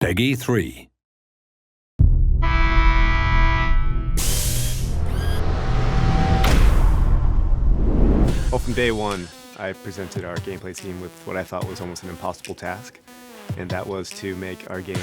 Peggy 3. Well, from day one, I presented our gameplay team with what I thought was almost an impossible task, and that was to make our game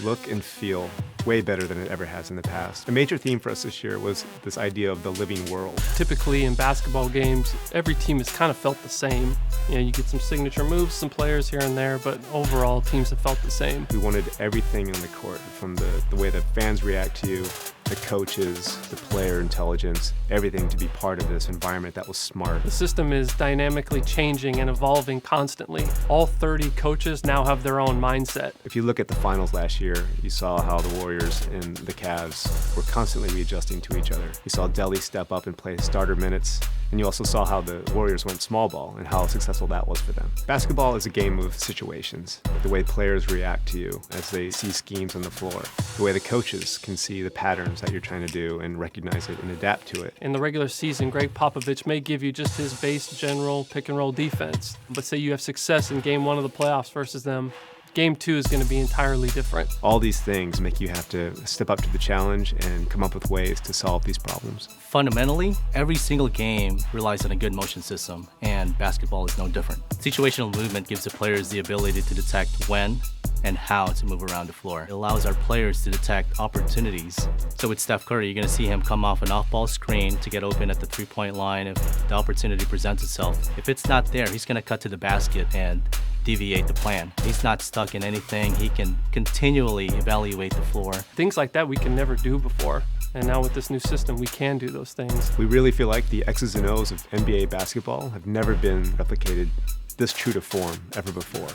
look and feel way better than it ever has in the past. A major theme for us this year was this idea of the living world. Typically in basketball games, every team has kind of felt the same. You get some signature moves, some players here and there, but overall teams have felt the same. We wanted everything on the court, from the way that fans react to you, the coaches, the player intelligence, everything to be part of this environment that was smart. The system is dynamically changing and evolving constantly. All 30 coaches now have their own mindset. If you look at the finals last year, you saw how the Warriors and the Cavs were constantly readjusting to each other. You saw Delly step up and play starter minutes, and you also saw how the Warriors went small ball and how successful that was for them. Basketball is a game of situations. The way players react to you as they see schemes on the floor. The way the coaches can see the patterns that you're trying to do and recognize it and adapt to it. In the regular season, Greg Popovich may give you just his base general pick and roll defense. But say you have success in game 1 of the playoffs versus them, game 2 is going to be entirely different. All these things make you have to step up to the challenge and come up with ways to solve these problems. Fundamentally, every single game relies on a good motion system, and basketball is no different. Situational movement gives the players the ability to detect when and how to move around the floor. It allows our players to detect opportunities. So with Steph Curry, you're going to see him come off an off-ball screen to get open at the three-point line if the opportunity presents itself. If it's not there, he's going to cut to the basket and deviate the plan. He's not stuck in anything. He can continually evaluate the floor. Things like that we can never do before. And now with this new system, we can do those things. We really feel like the X's and O's of NBA basketball have never been replicated this true to form ever before.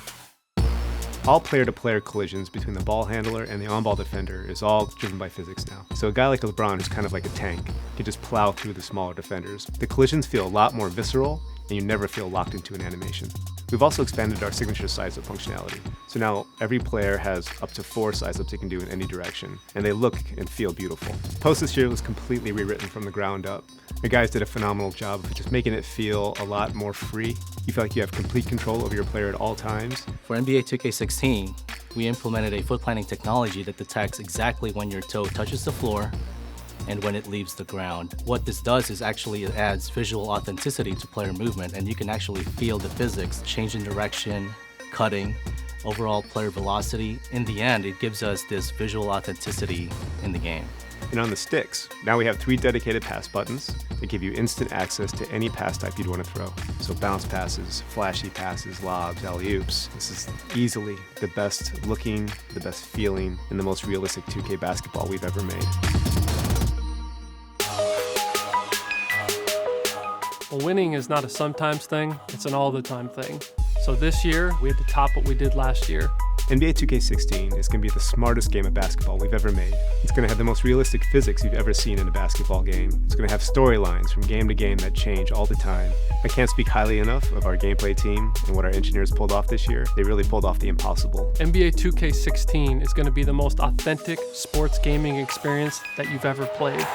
All player-to-player collisions between the ball handler and the on-ball defender is all driven by physics now. So a guy like LeBron, who's kind of like a tank, can just plow through the smaller defenders. The collisions feel a lot more visceral, and you never feel locked into an animation. We've also expanded our signature size-up functionality. So now every player has up to 4 size-ups they can do in any direction, and they look and feel beautiful. Post this year was completely rewritten from the ground up. The guys did a phenomenal job of just making it feel a lot more free. You feel like you have complete control over your player at all times. For NBA 2K16, we implemented a foot planning technology that detects exactly when your toe touches the floor and when it leaves the ground. What this does is actually it adds visual authenticity to player movement, and you can actually feel the physics, change in direction, cutting, overall player velocity. In the end, it gives us this visual authenticity in the game. And on the sticks, now we have 3 dedicated pass buttons that give you instant access to any pass type you'd want to throw. So bounce passes, flashy passes, lobs, alley-oops. This is easily the best looking, the best feeling, and the most realistic 2K basketball we've ever made. Well, winning is not a sometimes thing, it's an all the time thing. So this year, we had to top what we did last year. NBA 2K16 is going to be the smartest game of basketball we've ever made. It's going to have the most realistic physics you've ever seen in a basketball game. It's going to have storylines from game to game that change all the time. I can't speak highly enough of our gameplay team and what our engineers pulled off this year. They really pulled off the impossible. NBA 2K16 is going to be the most authentic sports gaming experience that you've ever played.